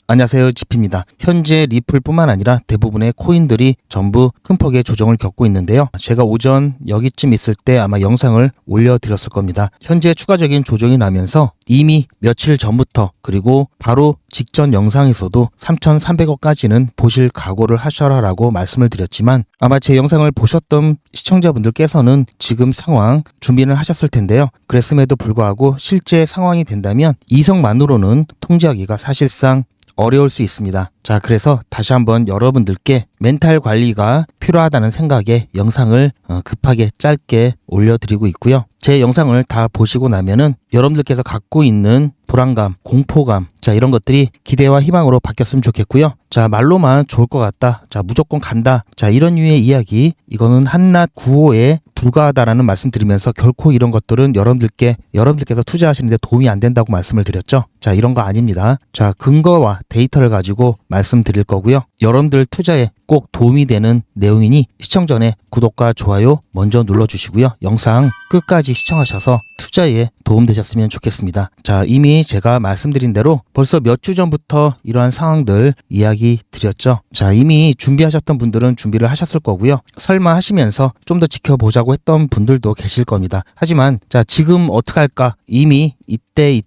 안녕하세요, 지피입니다. 현재 리플뿐만 아니라 대부분의 코인들이 전부 큰 폭의 조정을 겪고 있는데요. 제가 오전 여기쯤 있을 때 아마 영상을 올려드렸을 겁니다. 현재 추가적인 조정이 나면서 이미 며칠 전부터 그리고 바로 직전 영상에서도 3,300억까지는 보실 각오를 하셔라라고 말씀을 드렸지만 아마 제 영상을 보셨던 시청자분들께서는 지금 상황 준비를 하셨을 텐데요. 그랬음에도 불구하고 실제 상황이 된다면 이성만으로는 통제하기가 사실상 어려울 수 있습니다. 자, 그래서 다시 한번 여러분들께 멘탈 관리가 필요하다는 생각에 영상을 급하게 짧게 올려드리고 있고요. 제 영상을 다 보시고 나면은 여러분들께서 갖고 있는 불안감, 공포감, 자, 이런 것들이 기대와 희망으로 바뀌었으면 좋겠고요. 자, 말로만 좋을 것 같다. 자, 무조건 간다. 자, 이런 류의 이야기, 이거는 한낱 구호에 불과하다라는 말씀 드리면서 결코 이런 것들은 여러분들께서 투자하시는데 도움이 안 된다고 말씀을 드렸죠. 자, 이런 거 아닙니다. 자, 근거와 데이터를 가지고 말씀드릴 거고요. 여러분들 투자에 꼭 도움이 되는 내용이니 시청 전에 구독과 좋아요 먼저 눌러주시고요. 영상 끝까지 시청하셔서 투자에 도움되셨으면 좋겠습니다. 자, 이미 제가 말씀드린 대로 벌써 몇 주 전부터 이러한 상황들 이야기 드렸죠. 자, 이미 준비하셨던 분들은 준비를 하셨을 거고요. 설마 하시면서 좀 더 지켜보자고 했던 분들도 계실 겁니다. 하지만 자, 지금 어떡할까? 이미 이때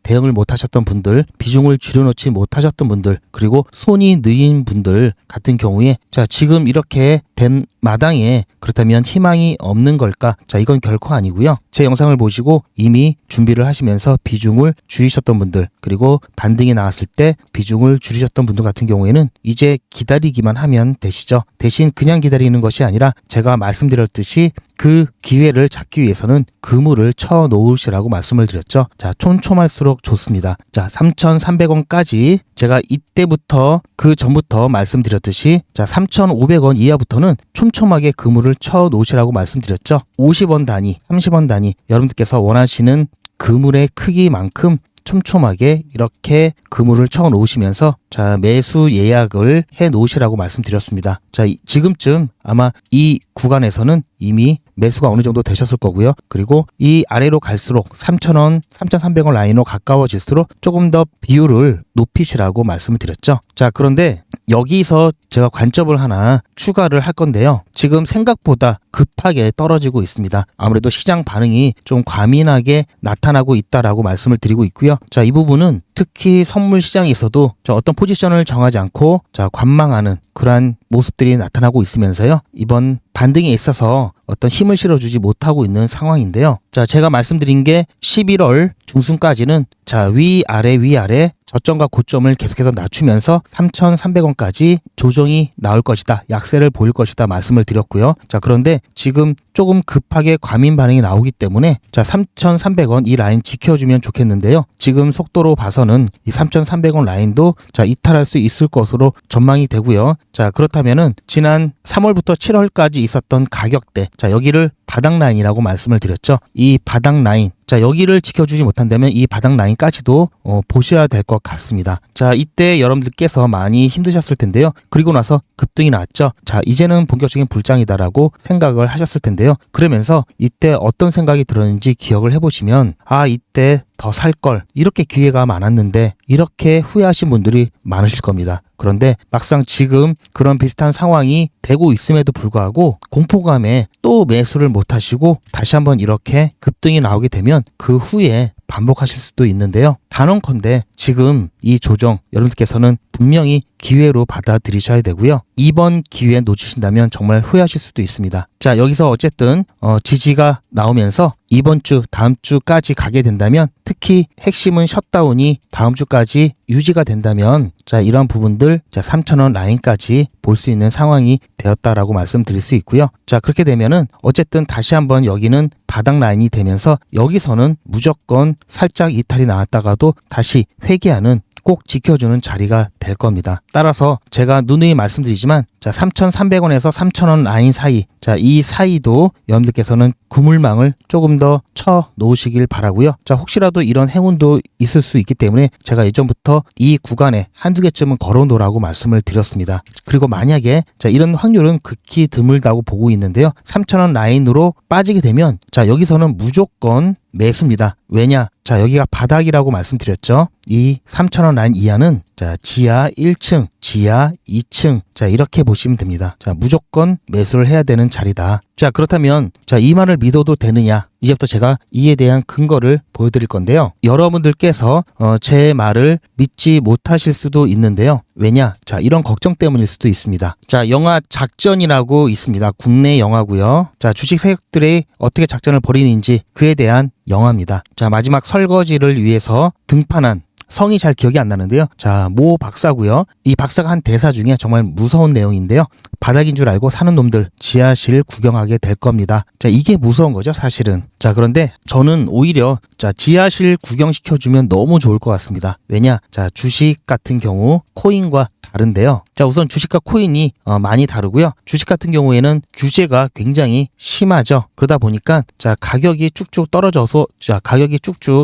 대응을 못 하셨던 분들, 비중을 줄여놓지 못하셨던 분들, 그리고 손이 느인 분들 같은 경우에 자, 지금 이렇게 된 마당에 그렇다면 희망이 없는 걸까? 자, 이건 결코 아니고요. 제 영상을 보시고 이미 준비를 하시면서 비중을 줄이셨던 분들, 그리고 반등이 나왔을 때 비중을 줄이셨던 분들 같은 경우에는 이제 기다리기만 하면 되시죠. 대신 그냥 기다리는 것이 아니라 제가 말씀드렸듯이 그 기회를 잡기 위해서는 그물을 쳐 놓으시라고 말씀을 드렸죠. 자, 촘촘할수록 좋습니다. 자, 3,300원까지 제가 이때부터 그 전부터 말씀드렸듯이 자, 3,500원 이하부터는 촘촘하게 그물을 쳐 놓으시라고 말씀드렸죠. 50원 단위, 30원 단위 여러분들께서 원하시는 그물의 크기만큼 촘촘하게 이렇게 그물을 쳐 놓으시면서 자, 매수 예약을 해 놓으시라고 말씀드렸습니다. 자, 지금쯤 아마 이 구간에서는 이미 매수가 어느 정도 되셨을 거고요. 그리고 이 아래로 갈수록 3,000원, 3,300원 라인으로 가까워질수록 조금 더 비율을 높이시라고 말씀을 드렸죠. 자, 그런데 여기서 제가 관점을 하나 추가를 할 건데요. 지금 생각보다 급하게 떨어지고 있습니다. 아무래도 시장 반응이 좀 과민하게 나타나고 있다라고 말씀을 드리고 있고요. 자, 이 부분은 특히 선물 시장에서도 어떤 포지션을 정하지 않고 자, 관망하는 그러한 모습들이 나타나고 있으면서요. 이번 반등에 있어서 어떤 힘을 실어주지 못하고 있는 상황인데요. 자, 제가 말씀드린 게 11월 중순까지는 자, 위아래 저점과 고점을 계속해서 낮추면서 3,300원까지 조정이 나올 것이다. 약세를 보일 것이다 말씀을 드렸고요. 자, 그런데 지금 조금 급하게 과민 반응이 나오기 때문에 자, 3,300원 이 라인 지켜주면 좋겠는데요. 지금 속도로 봐서는 이 3,300원 라인도 자, 이탈할 수 있을 것으로 전망이 되고요. 자, 그렇다면은 지난 3월부터 7월까지 있었던 가격대 자, 여기를 바닥 라인이라고 말씀을 드렸죠. 이 바닥 라인 자, 여기를 지켜주지 못한다면 이 바닥 라인까지도 보셔야 될 것 같습니다. 자, 이때 여러분들께서 많이 힘드셨을 텐데요. 그리고 나서 급등이 나왔죠. 자, 이제는 본격적인 불장이다라고 생각을 하셨을 텐데요. 그러면서 이때 어떤 생각이 들었는지 기억을 해보시면 아, 이때 더 살 걸 이렇게 기회가 많았는데 이렇게 후회하신 분들이 많으실 겁니다. 그런데 막상 지금 그런 비슷한 상황이 되고 있음에도 불구하고 공포감에 또 매수를 못 하시고 다시 한번 이렇게 급등이 나오게 되면 그 후에 반복하실 수도 있는데요. 단언컨대 지금 이 조정 여러분들께서는 분명히 기회로 받아들이셔야 되고요. 이번 기회 놓치신다면 정말 후회하실 수도 있습니다. 자, 여기서 어쨌든 지지가 나오면서 이번 주, 다음 주까지 가게 된다면 특히 핵심은 셧다운이 다음 주까지 유지가 된다면 자, 이런 부분들 자, 3,000원 라인까지 볼 수 있는 상황이 되었다라고 말씀드릴 수 있고요. 자, 그렇게 되면은 어쨌든 다시 한번 여기는 바닥 라인이 되면서 여기서는 무조건 살짝 이탈이 나왔다가도 다시 회귀하는 꼭 지켜주는 자리가 될 겁니다. 따라서 제가 누누이 말씀드리지만 자, 3,300원에서 3,000원 라인 사이 자, 이 사이도 여러분들께서는 그물망을 조금 더 쳐 놓으시길 바라고요. 자, 혹시라도 이런 행운도 있을 수 있기 때문에 제가 예전부터 이 구간에 한두 개쯤은 걸어 놓으라고 말씀을 드렸습니다. 그리고 만약에 자, 이런 확률은 극히 드물다고 보고 있는데요. 3,000원 라인으로 빠지게 되면 자, 여기서는 무조건 매수입니다. 왜냐? 자, 여기가 바닥이라고 말씀드렸죠. 이 3,000원 라인 이하는 자, 지하 1층, 지하 2층. 자, 이렇게 보시면 됩니다. 자, 무조건 매수를 해야 되는 자리다. 자, 그렇다면 자, 이 말을 믿어도 되느냐? 이제부터 제가 이에 대한 근거를 보여드릴 건데요. 여러분들께서 제 말을 믿지 못하실 수도 있는데요. 왜냐? 자, 이런 걱정 때문일 수도 있습니다. 자, 영화 작전이라고 있습니다. 국내 영화고요. 자, 주식 세력들이 어떻게 작전을 벌이는지 그에 대한 영화입니다. 자, 마지막 설거지를 위해서 등판한 성이 잘 기억이 안 나는데요. 자, 모 박사고요. 이 박사가 한 대사 중에 정말 무서운 내용인데요. 바닥인 줄 알고 사는 놈들 지하실 구경하게 될 겁니다. 자, 이게 무서운 거죠, 사실은. 자, 그런데 저는 오히려 자, 지하실 구경시켜주면 너무 좋을 것 같습니다. 왜냐? 자, 주식 같은 경우 코인과 다른데요. 자, 우선 주식과 코인이 많이 다르고요. 주식 같은 경우에는 규제가 굉장히 심하죠. 그러다 보니까 자, 가격이 쭉쭉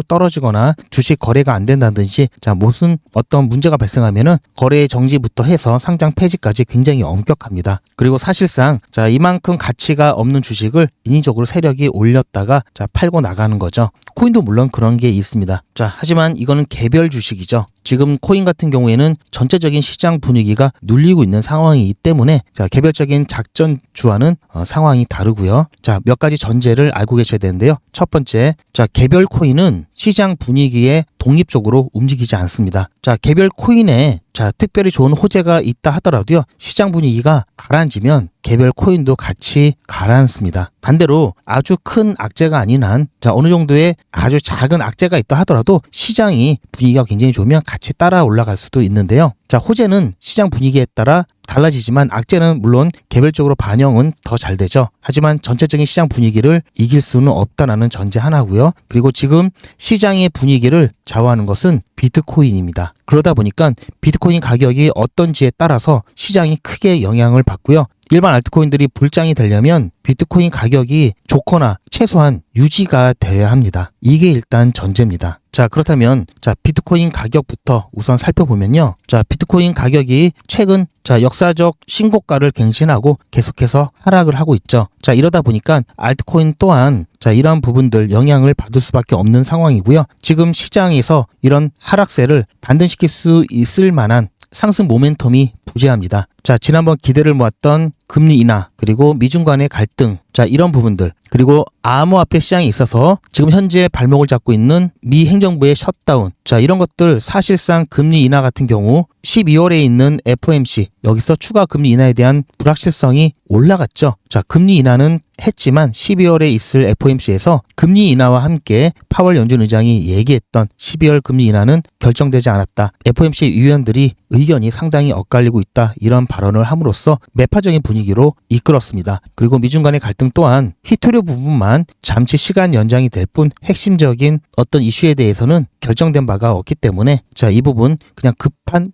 떨어지거나 주식 거래가 안 된다든지 자, 무슨 어떤 문제가 발생하면은 거래 정지부터 해서 상장 폐지까지 굉장히 엄격합니다. 그리고 사실상 자, 이만큼 가치가 없는 주식을 인위적으로 세력이 올렸다가 자, 팔고 나가는 거죠. 코인도 물론 그런 게 있습니다. 자, 하지만 이거는 개별 주식이죠. 지금 코인 같은 경우에는 전체적인 시장 분위기가 눌리고 있는 상황이기 때문에 자, 개별적인 작전주와는 상황이 다르고요. 자, 몇 가지 전제를 알고 계셔야 되는데요. 첫 번째, 자, 개별 코인은 시장 분위기에 독립적으로 움직이지 않습니다. 자, 개별 코인에 자, 특별히 좋은 호재가 있다 하더라도요. 시장 분위기가 가라앉으면 개별 코인도 같이 가라앉습니다. 반대로 아주 큰 악재가 아닌 한 자, 어느 정도의 아주 작은 악재가 있다 하더라도 시장이 분위기가 굉장히 좋으면 같이 따라 올라갈 수도 있는데요. 자, 호재는 시장 분위기에 따라 달라지지만 악재는 물론 개별적으로 반영은 더 잘 되죠. 하지만 전체적인 시장 분위기를 이길 수는 없다라는 전제 하나고요. 그리고 지금 시장의 분위기를 좌우하는 것은 비트코인입니다. 그러다 보니까 비트코인 가격이 어떤지에 따라서 시장이 크게 영향을 받고요. 일반 알트코인들이 불장이 되려면 비트코인 가격이 좋거나 최소한 유지가 돼야 합니다. 이게 일단 전제입니다. 자, 그렇다면 자, 비트코인 가격부터 우선 살펴보면요. 자, 비트코인 가격이 최근 자, 역사적 신고가를 갱신하고 계속해서 하락을 하고 있죠. 자, 이러다 보니까 알트코인 또한 자, 이러한 부분들 영향을 받을 수밖에 없는 상황이고요. 지금 시장에서 이런 하락세를 반등시킬 수 있을 만한 상승 모멘텀이 부재합니다. 자, 지난번 기대를 모았던 금리 인하 그리고 미중 간의 갈등 자, 이런 부분들 그리고 암호화폐 시장에 있어서 지금 현재 발목을 잡고 있는 미 행정부의 셧다운 자, 이런 것들 사실상 금리 인하 같은 경우 12월에 있는 FOMC 여기서 추가 금리 인하에 대한 불확실성이 올라갔죠. 자, 금리 인하는 했지만 12월에 있을 FOMC에서 금리 인하와 함께 파월 연준 의장이 얘기했던 12월 금리 인하는 결정되지 않았다. FOMC 위원들이 의견이 상당히 엇갈리고 있다. 이런 발언을 함으로써 매파적인 분위기로 이끌었습니다. 그리고 미중 간의 갈등 또한 히토류 부분만 잠시 시간 연장이 될 뿐 핵심적인 어떤 이슈에 대해서는 결정된 바가 없기 때문에 자, 이 부분 그냥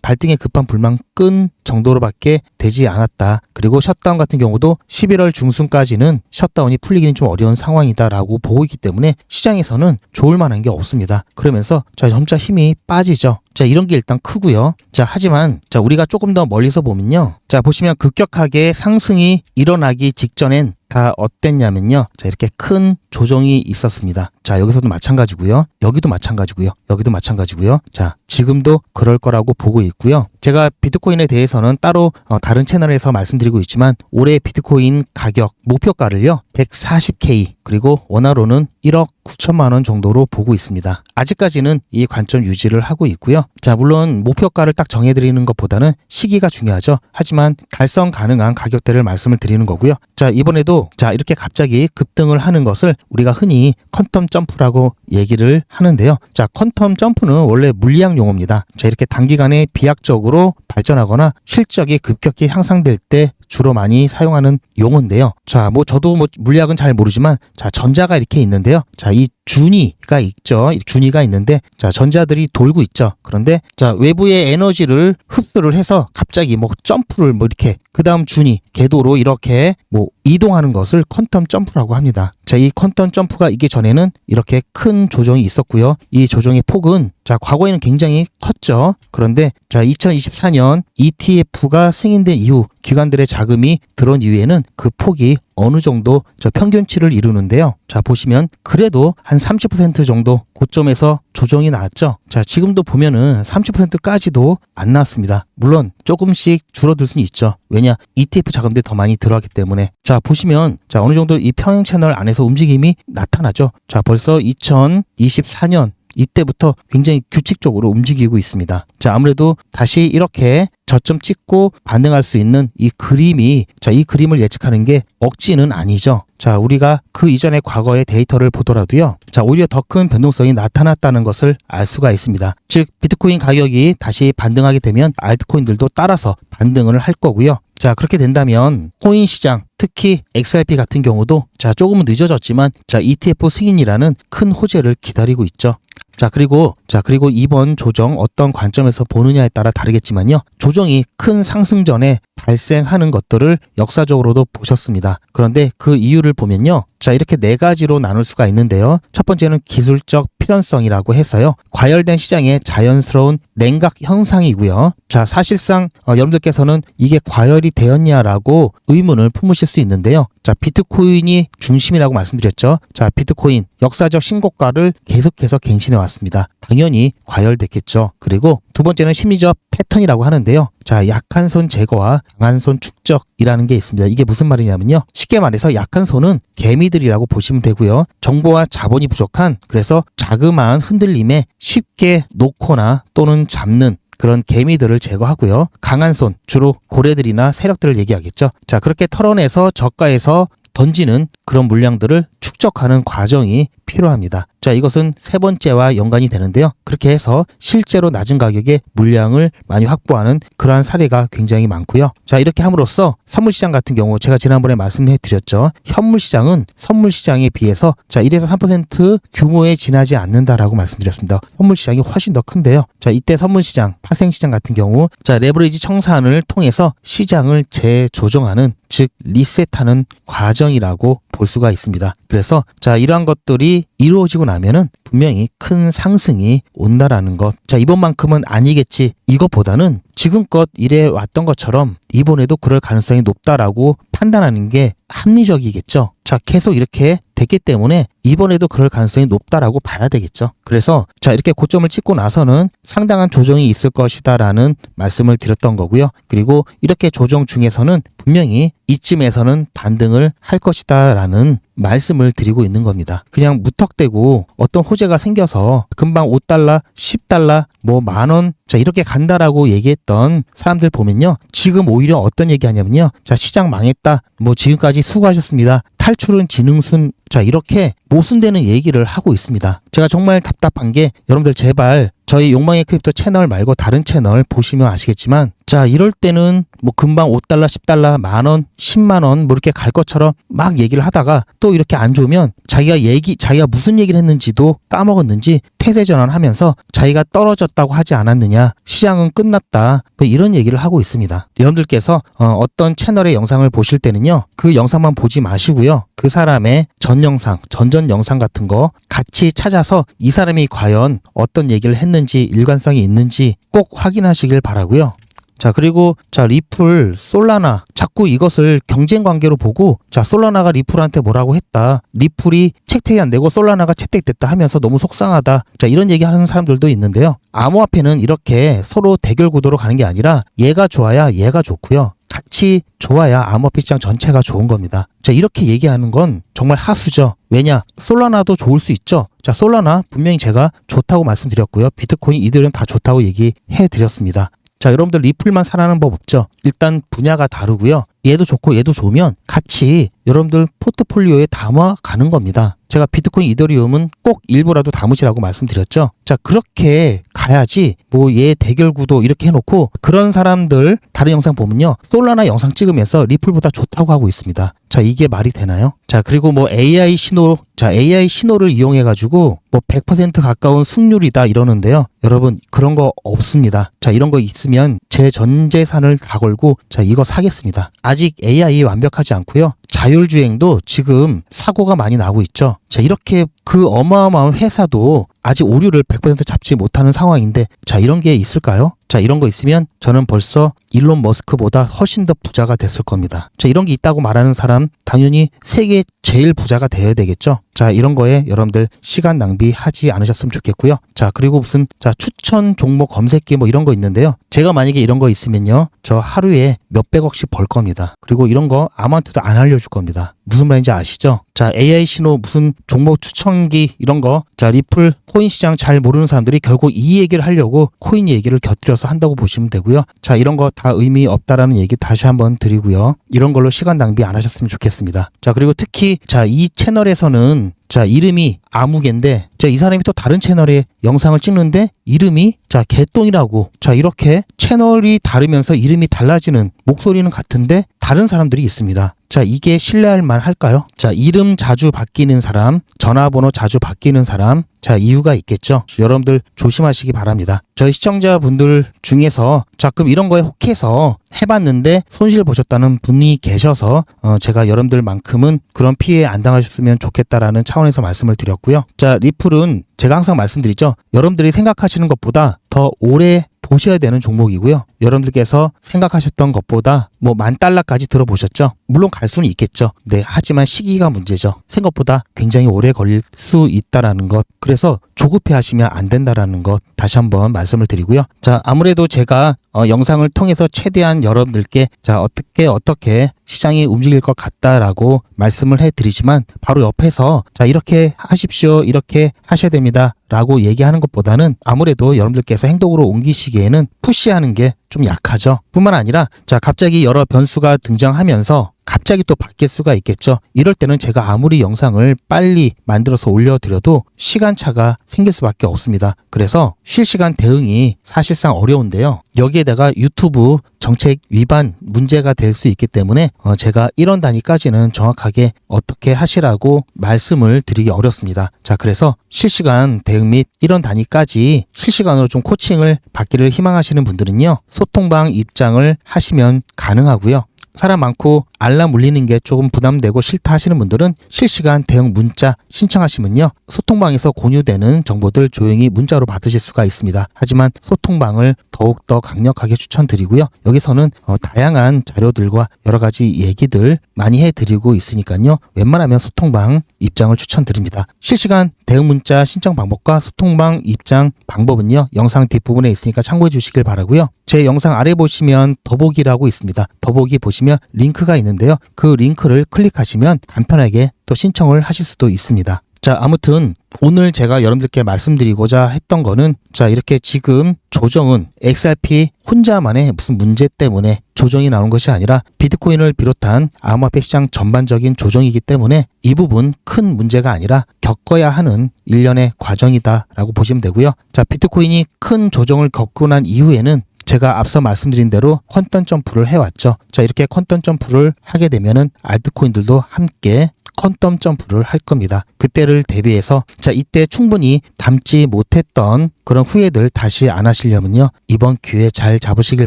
발등에 급한 불만 끈 정도로밖에 되지 않았다. 그리고 셧다운 같은 경우도 11월 중순까지는 셧다운이 풀리기는 좀 어려운 상황이다라고 보고 있기 때문에 시장에서는 좋을 만한 게 없습니다. 그러면서 자, 점차 힘이 빠지죠. 자, 이런 게 일단 크고요. 자, 하지만 자, 우리가 조금 더 멀리서 보면요. 자, 보시면 급격하게 상승이 일어나기 직전엔 다 어땠냐면요. 자, 이렇게 큰 조정이 있었습니다. 자, 여기서도 마찬가지고요. 여기도 마찬가지고요. 여기도 마찬가지고요. 자, 지금도 그럴 거라고 보고 있고요. 제가 비트코인에 대해서는 따로 다른 채널에서 말씀드리고 있지만 올해 비트코인 가격 목표가를요. 140K 그리고 원화로는 1억 9천만 원 정도로 보고 있습니다. 아직까지는 이 관점 유지를 하고 있고요. 자, 물론 목표가를 딱 정해드리는 것보다는 시기가 중요하죠. 하지만 달성 가능한 가격대를 말씀을 드리는 거고요. 자, 이번에도 자, 이렇게 갑자기 급등을 하는 것을 우리가 흔히 퀀텀 점프라고 얘기를 하는데요. 자, 퀀텀 점프는 원래 물리학 용어입니다. 자, 이렇게 단기간에 비약적으로 발전하거나 실적이 급격히 향상될 때 주로 많이 사용하는 용어인데요. 자, 저도 물리학은 잘 모르지만 자, 전자가 이렇게 있는데요. 자, 이 준위가 있죠. 준위가 있는데 자, 전자들이 돌고 있죠. 그런데 자, 외부의 에너지를 흡수를 해서 갑자기 점프를 이렇게 그다음 준위 궤도로 이렇게 이동하는 것을 퀀텀 점프라고 합니다. 자, 이 퀀텀 점프가 있기 전에는 이렇게 큰 조정이 있었고요. 이 조정의 폭은 자, 과거에는 굉장히 컸죠. 그런데 자, 2024년 ETF가 승인된 이후 기관들의 자금이 들어온 이후에는 그 폭이 어느 정도 저 평균치를 이루는데요. 자, 보시면 그래도 한 30% 정도 고점에서 조정이 나왔죠. 자, 지금도 보면은 30%까지도 안 나왔습니다. 물론 조금씩 줄어들 수는 있죠. 왜냐? ETF 자금들이 더 많이 들어가기 때문에. 자, 보시면 자, 어느 정도 이 평행 채널 안에서 움직임이 나타나죠. 자, 벌써 2024년 이때부터 굉장히 규칙적으로 움직이고 있습니다. 자, 아무래도 다시 이렇게 저점 찍고 반등할 수 있는 이 그림이, 자, 이 그림을 예측하는 게 억지는 아니죠. 자, 우리가 그 이전의 과거의 데이터를 보더라도요. 자, 오히려 더 큰 변동성이 나타났다는 것을 알 수가 있습니다. 즉, 비트코인 가격이 다시 반등하게 되면 알트코인들도 따라서 반등을 할 거고요. 자, 그렇게 된다면 코인 시장, 특히 XRP 같은 경우도 자, 조금은 늦어졌지만 자, ETF 승인이라는 큰 호재를 기다리고 있죠. 자, 그리고 이번 조정 어떤 관점에서 보느냐에 따라 다르겠지만요. 조정이 큰 상승 전에 발생하는 것들을 역사적으로도 보셨습니다. 그런데 그 이유를 보면요. 자, 이렇게 네 가지로 나눌 수가 있는데요. 첫 번째는 기술적 필연성이라고 해서요. 과열된 시장의 자연스러운 냉각 현상이고요. 자, 사실상 여러분들께서는 이게 과열이 되었냐라고 의문을 품으실 수 있는데요. 자, 비트코인이 중심이라고 말씀드렸죠. 자, 비트코인 역사적 신고가를 계속해서 갱신해 왔습니다. 당연히 과열됐겠죠. 그리고 두 번째는 심리적 패턴이라고 하는데요. 자, 약한 손 제거와 강한 손 축적이라는 게 있습니다. 이게 무슨 말이냐면요. 쉽게 말해서 약한 손은 개미들이라고 보시면 되고요. 정보와 자본이 부족한, 그래서 자그마한 흔들림에 쉽게 놓거나 또는 잡는 그런 개미들을 제거하고요. 강한 손, 주로 고래들이나 세력들을 얘기하겠죠. 자, 그렇게 털어내서 저가에서 던지는 그런 물량들을 축적하는 과정이 필요합니다. 자, 이것은 세 번째와 연관이 되는데요. 그렇게 해서 실제로 낮은 가격에 물량을 많이 확보하는 그러한 사례가 굉장히 많고요. 자, 이렇게 함으로써 선물시장 같은 경우 제가 지난번에 말씀해 드렸죠. 현물시장은 선물시장에 비해서 자, 1에서 3% 규모에 지나지 않는다라고 말씀드렸습니다. 선물시장이 훨씬 더 큰데요. 자, 이때 선물시장, 파생시장 같은 경우 자, 레버리지 청산을 통해서 시장을 재조정하는, 즉 리셋하는 과정이라고 볼 수가 있습니다. 그래서 자, 이러한 것들이 이루어지고 나면은 분명히 큰 상승이 온다라는 것. 자, 이번만큼은 아니겠지. 이것보다는 지금껏 이래 왔던 것처럼 이번에도 그럴 가능성이 높다라고 판단하는 게 합리적이겠죠. 자, 계속 이렇게 됐기 때문에 이번에도 그럴 가능성이 높다라고 봐야 되겠죠. 그래서 자, 이렇게 고점을 찍고 나서는 상당한 조정이 있을 것이다라는 말씀을 드렸던 거고요. 그리고 이렇게 조정 중에서는 분명히 이쯤에서는 반등을 할 것이다라는 말씀을 드리고 있는 겁니다. 그냥 무턱대고 어떤 호재가 생겨서 금방 5달러, 10달러, 뭐 만원, 자, 이렇게 간다라고 얘기했던 사람들 보면요. 지금 오히려 어떤 얘기 하냐면요. 자, 시장 망했다. 뭐 지금까지 수고하셨습니다. 탈출은 지능순. 자, 이렇게 모순되는 얘기를 하고 있습니다. 제가 정말 답답한 게 여러분들 제발 저희 욕망의 크립토 채널 말고 다른 채널 보시면 아시겠지만 자, 이럴 때는 뭐 금방 5달러, 10달러, 만원, 10만원 뭐 이렇게 갈 것처럼 막 얘기를 하다가 또 이렇게 안 좋으면 자기가 무슨 얘기를 했는지도 까먹었는지 태세전환하면서 자기가 떨어졌다고 하지 않았느냐, 시장은 끝났다, 뭐 이런 얘기를 하고 있습니다. 여러분들께서 어떤 채널의 영상을 보실 때는요, 그 영상만 보지 마시고요, 그 사람의 전 영상, 전전 영상 같은 거 같이 찾아서 이 사람이 과연 어떤 얘기를 했는지, 일관성이 있는지 꼭 확인하시길 바라고요. 자, 그리고 자, 리플, 솔라나 자꾸 이것을 경쟁 관계로 보고 자, 솔라나가 리플한테 뭐라고 했다, 리플이 채택이 안 되고 솔라나가 채택됐다 하면서 너무 속상하다, 자, 이런 얘기 하는 사람들도 있는데요. 암호화폐는 이렇게 서로 대결 구도로 가는 게 아니라 얘가 좋아야 얘가 좋고요, 같이 좋아야 암호화폐 시장 전체가 좋은 겁니다. 자, 이렇게 얘기하는 건 정말 하수죠. 왜냐? 솔라나도 좋을 수 있죠. 자, 솔라나 분명히 제가 좋다고 말씀드렸고요. 비트코인, 이더리움 다 좋다고 얘기해 드렸습니다. 자, 여러분들 리플만 사라는 법 없죠. 일단 분야가 다르고요. 얘도 좋고 얘도 좋으면 같이 여러분들 포트폴리오에 담아가는 겁니다. 제가 비트코인, 이더리움은 꼭 일부라도 담으시라고 말씀드렸죠. 자, 그렇게 가야지 뭐 얘 대결 구도 이렇게 해놓고 그런 사람들 다른 영상 보면요, 솔라나 영상 찍으면서 리플보다 좋다고 하고 있습니다. 자, 이게 말이 되나요? 자, 그리고 뭐 AI 신호를 이용해가지고 뭐 100% 가까운 승률이다 이러는데요. 여러분, 그런 거 없습니다. 자, 이런 거 있으면 제 전 재산을 다 걸고 자, 이거 사겠습니다. 아직 AI 완벽하지 않고요. 자율주행도 지금 사고가 많이 나고 있죠. 자, 이렇게 그 어마어마한 회사도 아직 오류를 100% 잡지 못하는 상황인데, 자, 이런 게 있을까요? 자, 이런 거 있으면 저는 벌써 일론 머스크보다 훨씬 더 부자가 됐을 겁니다. 자, 이런 게 있다고 말하는 사람 당연히 세계 제일 부자가 되어야 되겠죠. 자, 이런 거에 여러분들 시간 낭비하지 않으셨으면 좋겠고요. 자, 그리고 무슨 추천 종목 검색기 뭐 이런 거 있는데요. 제가 만약에 이런 거 있으면요, 저 하루에 몇백억씩 벌 겁니다. 그리고 이런 거 아무한테도 안 알려줄 겁니다. 무슨 말인지 아시죠? 자, AI 신호 무슨 종목 추천기 이런 거, 자, 리플 코인 시장 잘 모르는 사람들이 결국 이 얘기를 하려고 코인 얘기를 곁들여서 한다고 보시면 되고요. 자, 이런 거 다 의미 없다라는 얘기 다시 한번 드리고요. 이런 걸로 시간 낭비 안 하셨으면 좋겠습니다. 자, 그리고 특히 자, 이 채널에서는 자, 이름이 아무개인데, 자, 이 사람이 또 다른 채널에 영상을 찍는데 이름이 자, 개똥이라고. 자, 이렇게 채널이 다르면서 이름이 달라지는, 목소리는 같은데 다른 사람들이 있습니다. 자, 이게 신뢰할 만할까요? 자, 이름 자주 바뀌는 사람, 전화번호 자주 바뀌는 사람, 자, 이유가 있겠죠. 여러분들 조심하시기 바랍니다. 저희 시청자분들 중에서 가끔 이런 거에 혹해서 해봤는데 손실 보셨다는 분이 계셔서 제가 여러분들만큼은 그런 피해 안 당하셨으면 좋겠다라는 차원에서 말씀을 드렸고요. 자, 리플은 제가 항상 말씀드리죠. 여러분들이 생각하시는 것보다 더 오래 보셔야 되는 종목이고요. 여러분들께서 생각하셨던 것보다 뭐 $10,000까지 들어보셨죠? 물론 갈 수는 있겠죠. 네, 하지만 시기가 문제죠. 생각보다 굉장히 오래 걸릴 수 있다라는 것. 그래서 조급해 하시면 안 된다라는 것 다시 한번 말씀을 드리고요. 자, 아무래도 제가 영상을 통해서 최대한 여러분들께 자, 어떻게 시장이 움직일 것 같다라고 말씀을 해드리지만 바로 옆에서 자, 이렇게 하십시오, 이렇게 하셔야 됩니다 라고 얘기하는 것보다는 아무래도 여러분들께서 행동으로 옮기시기에는 푸시하는 게 좀 약하죠. 뿐만 아니라 자, 갑자기 여러 변수가 등장하면서 갑자기 또 바뀔 수가 있겠죠. 이럴 때는 제가 아무리 영상을 빨리 만들어서 올려드려도 시간차가 생길 수밖에 없습니다. 그래서 실시간 대응이 사실상 어려운데요. 여기에다가 유튜브 정책 위반 문제가 될 수 있기 때문에 제가 1원 단위까지는 정확하게 어떻게 하시라고 말씀을 드리기 어렵습니다. 자, 그래서 실시간 대응 및 1원 단위까지 실시간으로 좀 코칭을 받기를 희망하시는 분들은요, 소통방 입장을 하시면 가능하고요. 사람 많고 알람 울리는 게 조금 부담되고 싫다 하시는 분들은 실시간 대응 문자 신청하시면요, 소통방에서 공유되는 정보들 조용히 문자로 받으실 수가 있습니다. 하지만 소통방을 더욱더 강력하게 추천드리고요. 여기서는 다양한 자료들과 여러 가지 얘기들 많이 해드리고 있으니까요, 웬만하면 소통방 입장을 추천드립니다. 실시간 대응 문자 신청 방법과 소통방 입장 방법은요, 영상 뒷부분에 있으니까 참고해 주시길 바라고요. 제 영상 아래 보시면 더보기라고 있습니다. 더보기 보시면 링크가 있는데요. 그 링크를 클릭하시면 간편하게 또 신청을 하실 수도 있습니다. 자, 아무튼 오늘 제가 여러분들께 말씀드리고자 했던 거는 자, 이렇게 지금 조정은 XRP 혼자만의 무슨 문제 때문에 조정이 나오는 것이 아니라 비트코인을 비롯한 암호화폐 시장 전반적인 조정이기 때문에 이 부분 큰 문제가 아니라 겪어야 하는 일련의 과정이다라고 보시면 되고요. 자, 비트코인이 큰 조정을 겪고 난 이후에는 제가 앞서 말씀드린 대로 퀀텀 점프를 해왔죠. 자, 이렇게 퀀텀 점프를 하게 되면은 알트코인들도 함께 퀀텀 점프를 할 겁니다. 그때를 대비해서 자, 이때 충분히 담지 못했던 그런 후회들 다시 안 하시려면요, 이번 기회 잘 잡으시길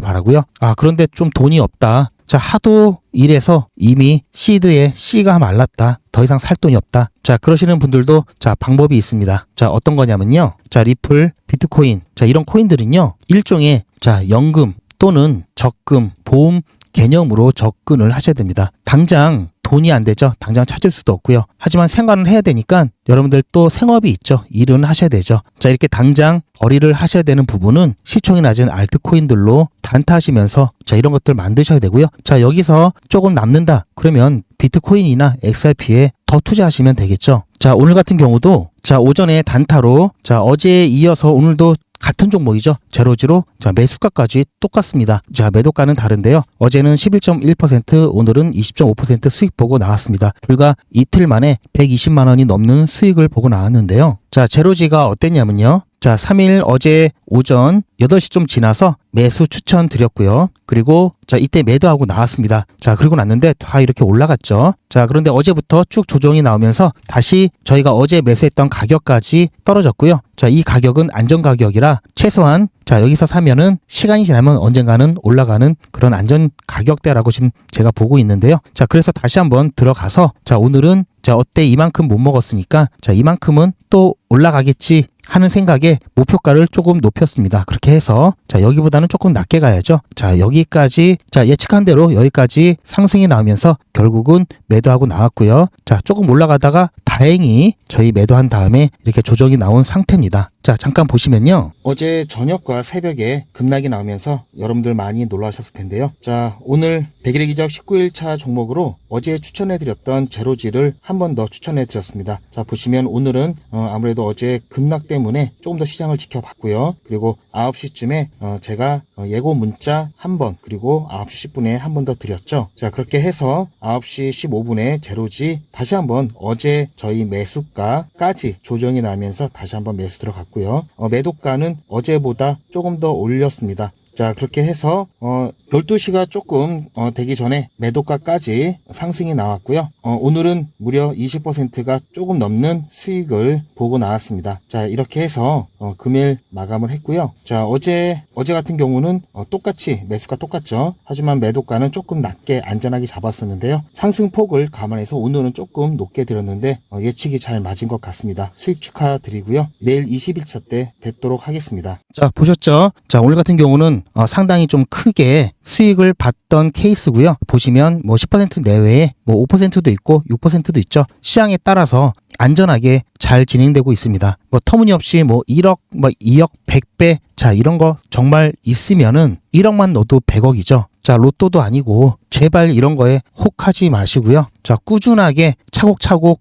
바라고요. 아, 그런데 좀 돈이 없다. 자, 하도 일해서 이미 시드에 씨가 말랐다. 더 이상 살 돈이 없다. 자, 그러시는 분들도 자, 방법이 있습니다. 자, 어떤 거냐면요. 자, 리플, 비트코인. 자, 이런 코인들은요, 일종의 자, 연금 또는 적금, 보험 개념으로 접근을 하셔야 됩니다. 당장 돈이 안 되죠. 당장 찾을 수도 없고요. 하지만 생활은 해야 되니까 여러분들 또 생업이 있죠. 일은 하셔야 되죠. 자, 이렇게 당장 벌이를 하셔야 되는 부분은 시총이 낮은 알트코인들로 단타하시면서 자, 이런 것들 만드셔야 되고요. 자, 여기서 조금 남는다. 그러면 비트코인이나 XRP에 더 투자하시면 되겠죠. 자, 오늘 같은 경우도 자, 오전에 단타로 자, 어제에 이어서 오늘도 같은 종목이죠. 제로지로 자, 매수가까지 똑같습니다. 자, 매도가는 다른데요. 어제는 11.1%, 오늘은 20.5% 수익 보고 나왔습니다. 불과 이틀 만에 120만 원이 넘는 수익을 보고 나왔는데요. 자, 제로지가 어땠냐면요. 자, 3일 어제 오전 8시 좀 지나서 매수 추천드렸고요. 그리고 자, 이때 매도하고 나왔습니다. 자, 그리고 났는데 다 이렇게 올라갔죠. 자, 그런데 어제부터 쭉 조정이 나오면서 다시 저희가 어제 매수했던 가격까지 떨어졌고요. 자, 이 가격은 안전 가격이라 최소한 자, 여기서 사면은 시간이 지나면 언젠가는 올라가는 그런 안전 가격대라고 지금 제가 보고 있는데요. 자, 그래서 다시 한번 들어가서 자, 오늘은 자, 어때 이만큼 못 먹었으니까 자, 이만큼은 또 올라가겠지 하는 생각에 목표가를 조금 높였습니다. 그렇게 해서 자, 여기보다는 조금 낮게 가야죠. 자, 여기까지 자, 예측한 대로 여기까지 상승이 나오면서 결국은 매도하고 나왔고요. 자, 조금 올라가다가 다행히 저희 매도한 다음에 이렇게 조정이 나온 상태입니다. 자, 잠깐 보시면요. 어제 저녁과 새벽에 급락이 나오면서 여러분들 많이 놀라셨을 텐데요. 자, 오늘 100일의 기적 19일차 종목으로 어제 추천해드렸던 제로지를 한 번 더 추천해드렸습니다. 자, 보시면 오늘은 아무래도 어제 급락 때문에 조금 더 시장을 지켜봤고요. 그리고 9시쯤에 제가 예고 문자 한 번, 그리고 9시 10분에 한 번 더 드렸죠. 자, 그렇게 해서 9시 15분에 제로지 다시 한번 어제 저희 매수가까지 조정이 나면서 다시 한번 매수 들어갔고요. 매도가는 어제보다 조금 더 올렸습니다. 자, 그렇게 해서 12시가 조금 되기 전에 매도가까지 상승이 나왔고요. 오늘은 무려 20%가 조금 넘는 수익을 보고 나왔습니다. 자, 이렇게 해서 금일 마감을 했고요. 자, 어제 같은 경우는 똑같이 매수가 똑같죠. 하지만 매도가는 조금 낮게 안전하게 잡았었는데요. 상승폭을 감안해서 오늘은 조금 높게 드렸는데 예측이 잘 맞은 것 같습니다. 수익 축하드리고요. 내일 20일차 때 뵙도록 하겠습니다. 자, 보셨죠? 자, 오늘 같은 경우는 상당히 좀 크게 수익을 봤던 케이스고요. 보시면 뭐 10% 내외에 뭐 5%도 있고 6%도 있죠. 시장에 따라서 안전하게 잘 진행되고 있습니다. 뭐 터무니없이 뭐 1억, 뭐 2억, 100배 자, 이런 거 정말 있으면은 1억만 넣어도 100억이죠. 자, 로또도 아니고 제발 이런 거에 혹하지 마시고요. 자, 꾸준하게 차곡차곡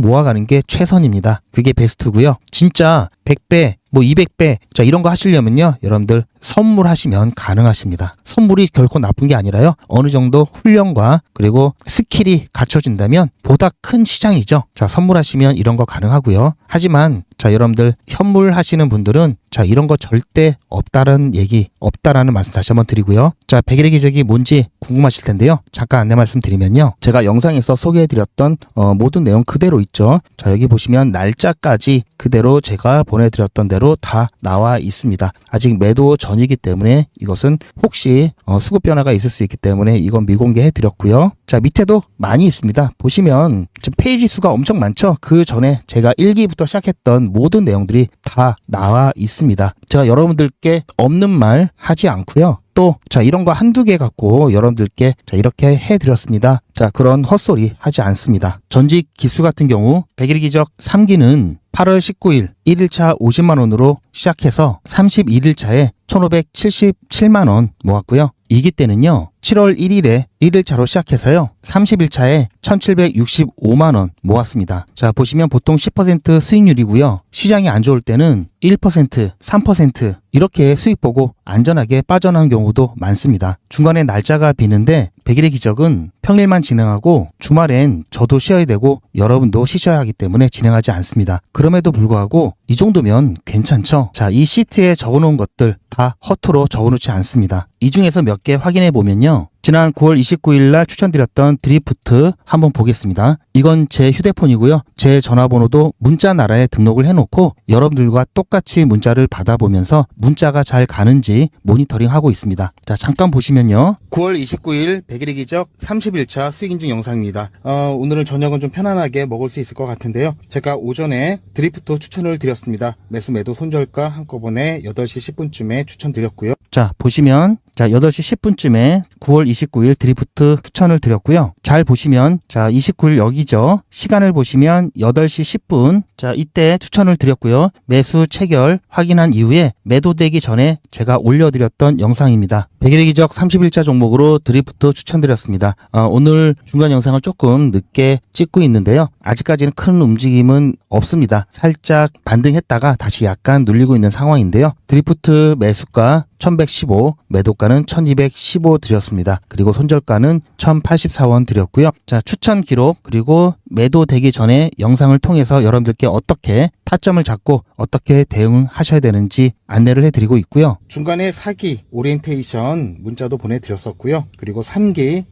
모아가는 게 최선입니다. 그게 베스트고요. 진짜 100배, 뭐 200배, 자, 이런 거 하시려면요, 여러분들 선물하시면 가능하십니다. 선물이 결코 나쁜 게 아니라요, 어느 정도 훈련과 그리고 스킬이 갖춰진다면 보다 큰 시장이죠. 자, 선물하시면 이런 거 가능하고요. 하지만 자, 여러분들 현물 하시는 분들은 자, 이런 거 절대 없다라는 말씀 다시 한번 드리고요. 자, 100일의 기적이 뭔지 궁금하실 텐데요. 잠깐 안내 말씀 드리면요, 제가 영상에서 소개해드렸던 모든 내용 그대로 있죠. 자, 여기 보시면 날짜까지 그대로 제가 보내드렸던 대로 다 나와 있습니다. 아직 매도 전이기 때문에 이것은 혹시 수급 변화가 있을 수 있기 때문에 이건 미공개해 드렸고요. 자, 밑에도 많이 있습니다. 보시면 지금 페이지 수가 엄청 많죠. 그 전에 제가 1기부터 시작했던 모든 내용들이 다 나와 있습니다. 제가 여러분들께 없는 말 하지 않고요. 또 자, 이런 거 한두 개 갖고 여러분들께 자, 이렇게 해드렸습니다. 자, 그런 헛소리 하지 않습니다. 전직 기수 같은 경우 100일 기적 3기는 8월 19일 1일차 50만원으로 시작해서 31일차에 1577만원 모았고요. 2기 때는요, 7월 1일에 1일차로 시작해서요, 30일차에 1765만원 모았습니다. 자, 보시면 보통 10% 수익률이고요. 시장이 안 좋을 때는 1%, 3% 이렇게 수익 보고 안전하게 빠져나온 경우도 많습니다. 중간에 날짜가 비는데 100일의 기적은 평일만 진행하고 주말엔 저도 쉬어야 되고 여러분도 쉬셔야 하기 때문에 진행하지 않습니다. 그럼에도 불구하고 이 정도면 괜찮죠? 자, 이 시트에 적어놓은 것들 다 허투루 적어놓지 않습니다. 이 중에서 몇 개 확인해 보면요, 지난 9월 29일 날 추천드렸던 드리프트 한번 보겠습니다. 이건 제 휴대폰이고요. 제 전화번호도 문자 나라에 등록을 해놓고 여러분들과 똑같이 문자를 받아보면서 문자가 잘 가는지 모니터링하고 있습니다. 자, 잠깐 보시면요, 9월 29일 100일의 기적 30일차 수익인증 영상입니다. 오늘은 저녁은 좀 편안하게 먹을 수 있을 것 같은데요. 제가 오전에 드리프트 추천을 드렸습니다. 매수 매도 손절가 한꺼번에 8시 10분쯤에 추천드렸고요. 자, 보시면 자, 8시 10분쯤에 9월 29일 드리프트 추천을 드렸고요. 잘 보시면 자, 29일 여기죠. 시간을 보시면 8시 10분 자, 이때 추천을 드렸고요. 매수 체결 확인한 이후에 매도되기 전에 제가 올려드렸던 영상입니다. 100일의 기적 30일차 종목으로 드리프트 추천드렸습니다. 오늘 중간 영상을 조금 늦게 찍고 있는데요. 아직까지는 큰 움직임은 없습니다. 살짝 반등했다가 다시 약간 눌리고 있는 상황인데요. 드리프트 매수가 1115, 매도가는 1215 드렸습니다. 그리고 손절가는 1084원 드렸고요. 자, 추천 기록 그리고 매도되기 전에 영상을 통해서 여러분들께 어떻게 타점을 잡고 어떻게 대응하셔야 되는지 안내를 해드리고 있고요. 중간에 4기 오리엔테이션 문자도 보내드렸었고요. 그리고 3기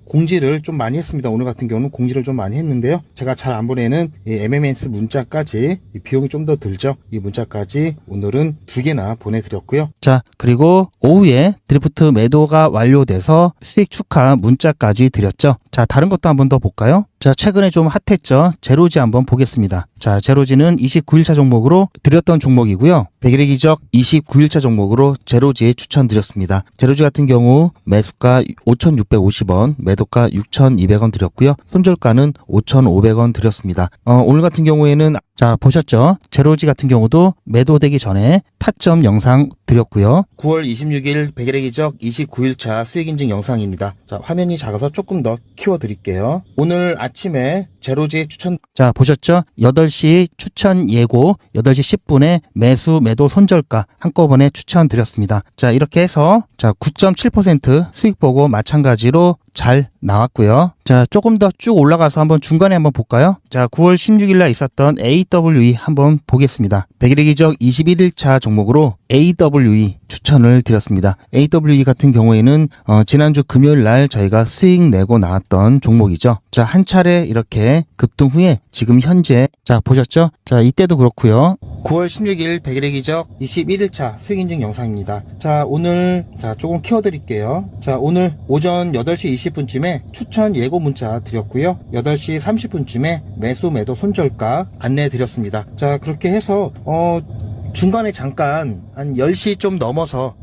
공지를 좀 많이 했습니다. 오늘 같은 경우는 공지를 좀 많이 했는데요. 제가 잘 안 보내는 이 MMS 문자까지 비용이 좀 더 들죠. 이 문자까지 오늘은 2개나 보내드렸고요. 자, 그리고 오후에 드리프트 매도가 완료돼서 수익 축하 문자까지 드렸죠. 자, 다른 것도 한번 더 볼까요? 자, 최근에 좀 핫했죠. 제로지 한번 보겠습니다. 자, 제로지는 29일차 종목으로 드렸던 종목이고요. 백일의 기적 29일차 종목으로 제로지에 추천드렸습니다. 제로지 같은 경우 매수가 5,650원, 매도가 6,200원 드렸고요. 손절가는 5,500원 드렸습니다. 오늘 같은 경우에는 자, 보셨죠? 제로지 같은 경우도 매도되기 전에 타점 영상 드렸고요. 9월 26일 백일의 기적 29일차 수익 인증 영상입니다. 자, 화면이 작아서 조금 더 키워드릴게요. 오늘 아침에 제로지 추천. 자, 보셨죠? 8시 추천 예고 8시 10분에 매수 매도 손절가 한꺼번에 추천드렸습니다. 자, 이렇게 해서 자 9.7% 수익 보고 마찬가지로 잘 나왔고요. 자, 조금 더 쭉 올라가서 한번 중간에 한번 볼까요? 자, 9월 16일 날 있었던 AWE 한번 보겠습니다. 백일의 기적 21일차 종목으로 AWE 추천을 드렸습니다. AWE 같은 경우에는 지난주 금요일 날 저희가 수익 내고 나왔던 종목이죠. 자, 한 차례 이렇게 급등 후에 지금 현재 자, 보셨죠? 자, 이때도 그렇고요. 9월 16일 백일의 기적 21일차 수익 인증 영상입니다. 자, 오늘 자 조금 키워드릴게요. 자, 오늘 오전 8시 20분쯤에 추천 예고 문자 드렸고요. 8시 30분쯤에 매수 매도 손절가 안내 드렸습니다. 자, 그렇게 해서 중간에 잠깐 한 10시 좀 넘어서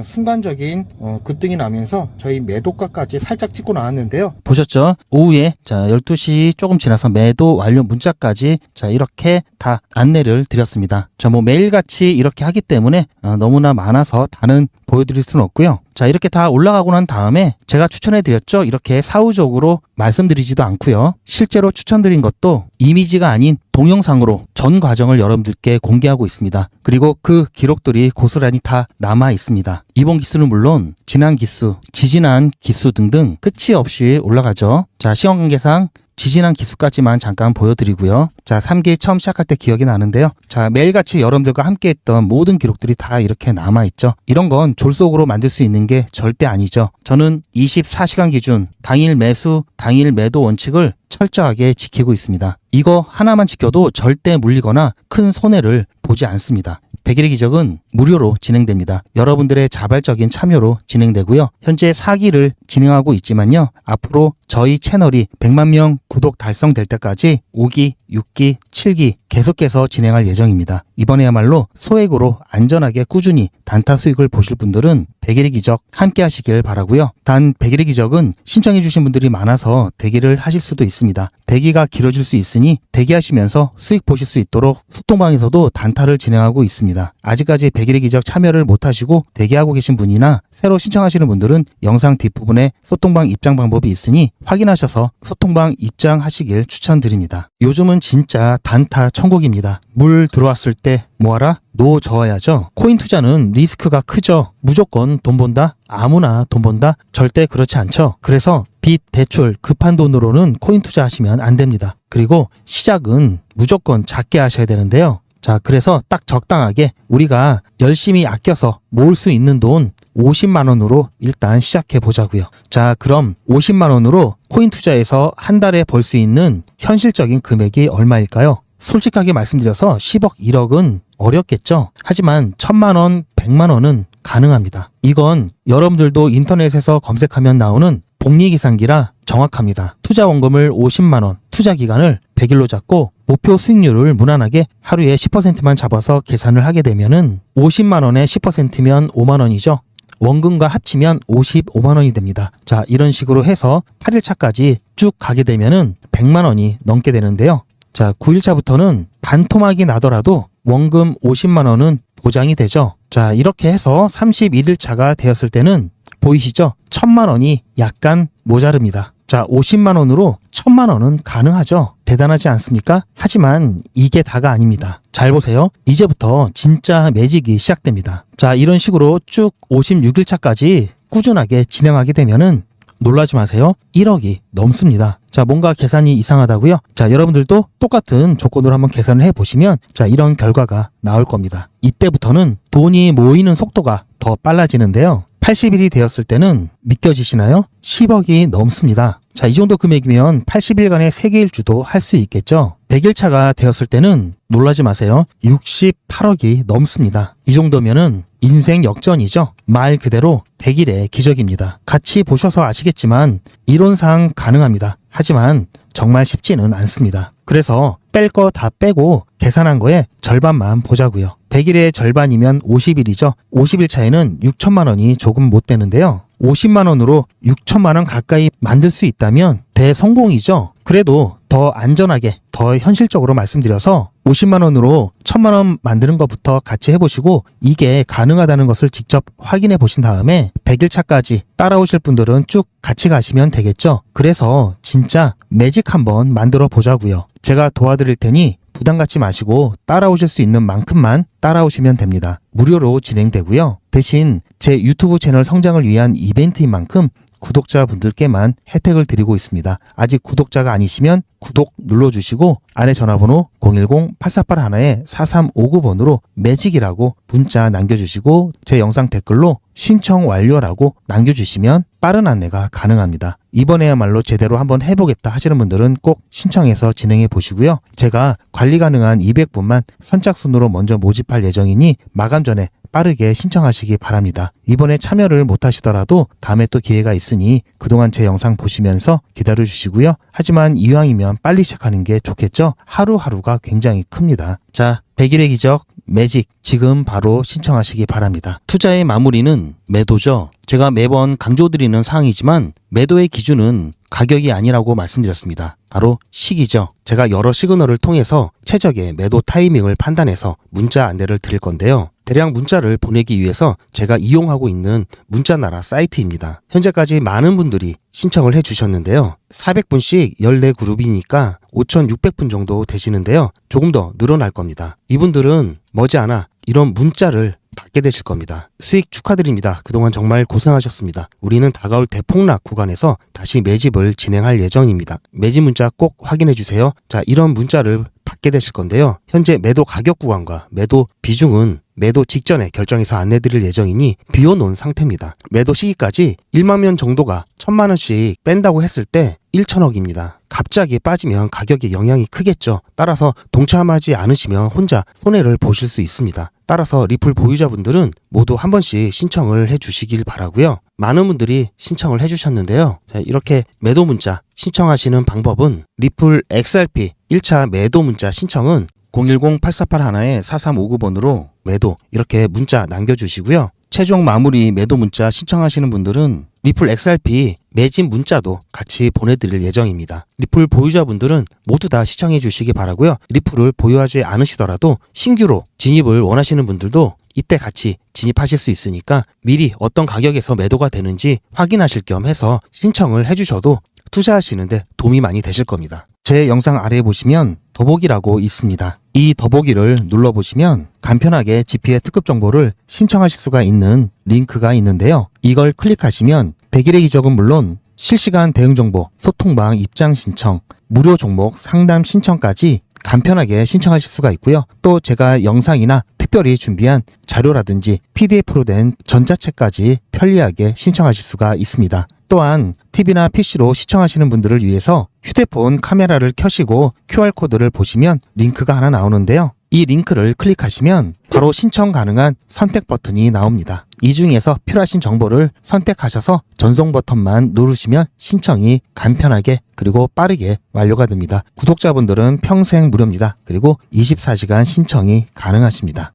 순간적인 급등이 나면서 저희 매도가까지 살짝 찍고 나왔는데요. 보셨죠? 오후에 자 12시 조금 지나서 매도 완료 문자까지 자 이렇게 다 안내를 드렸습니다. 자, 뭐 매일같이 이렇게 하기 때문에 너무나 많아서 다는 보여드릴 수는 없고요. 자, 이렇게 다 올라가고 난 다음에 제가 추천해 드렸죠. 이렇게 사후적으로 말씀드리지도 않고요. 실제로 추천드린 것도 이미지가 아닌 동영상으로 전 과정을 여러분들께 공개하고 있습니다. 그리고 그 기록들이 고스란히 다 남아 있습니다. 이번 기수는 물론 지난 기수, 지지난 기수 등등 끝이 없이 올라가죠. 자, 시간관계상 지지난 기수까지만 잠깐 보여드리고요. 자, 3기 처음 시작할 때 기억이 나는데요. 자, 매일같이 여러분들과 함께 했던 모든 기록들이 다 이렇게 남아있죠. 이런 건 졸속으로 만들 수 있는 게 절대 아니죠. 저는 24시간 기준 당일 매수, 당일 매도 원칙을 철저하게 지키고 있습니다. 이거 하나만 지켜도 절대 물리거나 큰 손해를 보지 않습니다. 백일의 기적은 무료로 진행됩니다. 여러분들의 자발적인 참여로 진행되고요. 현재 4기를 진행하고 있지만요. 앞으로 저희 채널이 100만 명 구독 달성될 때까지 5기, 6기, 7기 계속해서 진행할 예정입니다. 이번에야말로 소액으로 안전하게 꾸준히 단타 수익을 보실 분들은 백일의 기적 함께 하시길 바라고요. 단 백일의 기적은 신청해 주신 분들이 많아서 대기를 하실 수도 있습니다. 대기가 길어질 수 있으니 대기하시면서 수익 보실 수 있도록 소통방에서도 단타를 진행하고 있습니다. 아직까지 백일의 기적 참여를 못하시고 대기하고 계신 분이나 새로 신청하시는 분들은 영상 뒷부분에 소통방 입장 방법이 있으니 확인하셔서 소통방 입장하시길 추천드립니다. 요즘은 진짜 단타 천국입니다. 물 들어왔을 때 뭐하라? 노 저어야죠. 코인 투자는 리스크가 크죠. 무조건 돈 번다? 아무나 돈 번다? 절대 그렇지 않죠. 그래서 빚, 대출, 급한 돈으로는 코인 투자하시면 안 됩니다. 그리고 시작은 무조건 작게 하셔야 되는데요. 자, 그래서 딱 적당하게 우리가 열심히 아껴서 모을 수 있는 돈 50만 원으로 일단 시작해 보자고요. 자, 그럼 50만 원으로 코인 투자에서 한 달에 벌 수 있는 현실적인 금액이 얼마일까요? 솔직하게 말씀드려서 10억, 1억은 어렵겠죠. 하지만 1000만 원, 100만 원은 가능합니다. 이건 여러분들도 인터넷에서 검색하면 나오는 복리계산기라 정확합니다. 투자 원금을 50만 원, 투자 기간을 100일로 잡고 목표 수익률을 무난하게 하루에 10%만 잡아서 계산을 하게 되면은 50만 원에 10%면 5만 원이죠. 원금과 합치면 55만 원이 됩니다. 자, 이런 식으로 해서 8일차까지 쭉 가게 되면은 100만 원이 넘게 되는데요. 자, 9일차부터는 반토막이 나더라도 원금 50만 원은 보장이 되죠. 자, 이렇게 해서 31일차가 되었을 때는 보이시죠? 1000만 원이 약간 모자릅니다. 자, 50만 원으로 1000만 원은 가능하죠. 대단하지 않습니까? 하지만 이게 다가 아닙니다. 잘 보세요. 이제부터 진짜 매직이 시작됩니다. 자, 이런 식으로 쭉 56일차까지 꾸준하게 진행하게 되면은 놀라지 마세요. 1억이 넘습니다. 자, 뭔가 계산이 이상하다고요? 자, 여러분들도 똑같은 조건으로 한번 계산을 해보시면 자, 이런 결과가 나올 겁니다. 이때부터는 돈이 모이는 속도가 더 빨라지는데요. 80일이 되었을 때는 믿겨지시나요? 10억이 넘습니다. 자, 이 정도 금액이면 80일간의 세계일주도 할 수 있겠죠? 100일차가 되었을 때는 놀라지 마세요. 68억이 넘습니다. 이 정도면은 인생 역전이죠. 말 그대로 100일의 기적입니다. 같이 보셔서 아시겠지만 이론상 가능합니다. 하지만 정말 쉽지는 않습니다. 그래서 뺄 거 다 빼고 계산한 거에 절반만 보자고요. 100일의 절반이면 50일이죠. 50일 차에는 6천만 원이 조금 못 되는데요. 50만 원으로 6천만 원 가까이 만들 수 있다면 대성공이죠. 그래도 더 안전하게, 더 현실적으로 말씀드려서 50만 원으로 1000만 원 만드는 것부터 같이 해보시고 이게 가능하다는 것을 직접 확인해 보신 다음에 100일 차까지 따라오실 분들은 쭉 같이 가시면 되겠죠. 그래서 진짜 매직 한번 만들어 보자고요. 제가 도와드릴 테니 부담 갖지 마시고 따라오실 수 있는 만큼만 따라오시면 됩니다. 무료로 진행되고요. 대신 제 유튜브 채널 성장을 위한 이벤트인 만큼 구독자분들께만 혜택을 드리고 있습니다. 아직 구독자가 아니시면 구독 눌러주시고 안에 전화번호 010-8481-4359번으로 매직이라고 문자 남겨주시고 제 영상 댓글로 신청 완료라고 남겨주시면 빠른 안내가 가능합니다. 이번에야말로 제대로 한번 해보겠다 하시는 분들은 꼭 신청해서 진행해 보시고요. 제가 관리 가능한 200분만 선착순으로 먼저 모집할 예정이니 마감 전에 빠르게 신청하시기 바랍니다. 이번에 참여를 못하시더라도 다음에 또 기회가 있으니 그동안 제 영상 보시면서 기다려주시고요. 하지만 이왕이면 빨리 시작하는 게 좋겠죠? 하루하루가 굉장히 큽니다. 자, 100일의 기적 매직 지금 바로 신청하시기 바랍니다. 투자의 마무리는 매도죠. 제가 매번 강조드리는 사항이지만 매도의 기준은 가격이 아니라고 말씀드렸습니다. 바로 시기죠. 제가 여러 시그널을 통해서 최적의 매도 타이밍을 판단해서 문자 안내를 드릴 건데요. 대량 문자를 보내기 위해서 제가 이용하고 있는 문자나라 사이트입니다. 현재까지 많은 분들이 신청을 해주셨는데요. 400분씩 14그룹이니까 5,600분 정도 되시는데요. 조금 더 늘어날 겁니다. 이분들은 머지않아 이런 문자를 받게 되실 겁니다. 수익 축하드립니다. 그동안 정말 고생하셨습니다. 우리는 다가올 대폭락 구간에서 다시 매집을 진행할 예정입니다. 매집 문자 꼭 확인해 주세요. 자, 이런 문자를 받게 되실 건데요. 현재 매도 가격 구간과 매도 비중은 매도 직전에 결정해서 안내드릴 예정이니 비워놓은 상태입니다. 매도 시기까지 1만 명 정도가 1000만 원씩 뺀다고 했을 때 1천억입니다. 갑자기 빠지면 가격에 영향이 크겠죠. 따라서 동참하지 않으시면 혼자 손해를 보실 수 있습니다. 따라서 리플 보유자분들은 모두 한 번씩 신청을 해주시길 바라고요. 많은 분들이 신청을 해주셨는데요. 자, 이렇게 매도 문자 신청하시는 방법은 리플 XRP 1차 매도 문자 신청은 010-8481-4359번으로 매도 이렇게 문자 남겨주시고요. 최종 마무리 매도 문자 신청하시는 분들은 리플 XRP 매집 문자도 같이 보내드릴 예정입니다. 리플 보유자분들은 모두 다 시청해 주시기 바라고요. 리플을 보유하지 않으시더라도 신규로 진입을 원하시는 분들도 이때 같이 진입하실 수 있으니까 미리 어떤 가격에서 매도가 되는지 확인하실 겸 해서 신청을 해주셔도 투자하시는데 도움이 많이 되실 겁니다. 제 영상 아래에 보시면 더보기라고 있습니다. 이 더보기를 눌러보시면 간편하게 GP의 특급 정보를 신청하실 수가 있는 링크가 있는데요. 이걸 클릭하시면 100일의 기적은 물론 실시간 대응 정보, 소통방 입장 신청, 무료 종목 상담 신청까지 간편하게 신청하실 수가 있고요. 또 제가 영상이나 특별히 준비한 자료라든지 PDF로 된 전자책까지 편리하게 신청하실 수가 있습니다. 또한 TV나 PC로 시청하시는 분들을 위해서 휴대폰 카메라를 켜시고 QR코드를 보시면 링크가 하나 나오는데요. 이 링크를 클릭하시면 바로 신청 가능한 선택 버튼이 나옵니다. 이 중에서 필요하신 정보를 선택하셔서 전송 버튼만 누르시면 신청이 간편하게 그리고 빠르게 완료가 됩니다. 구독자분들은 평생 무료입니다. 그리고 24시간 신청이 가능하십니다.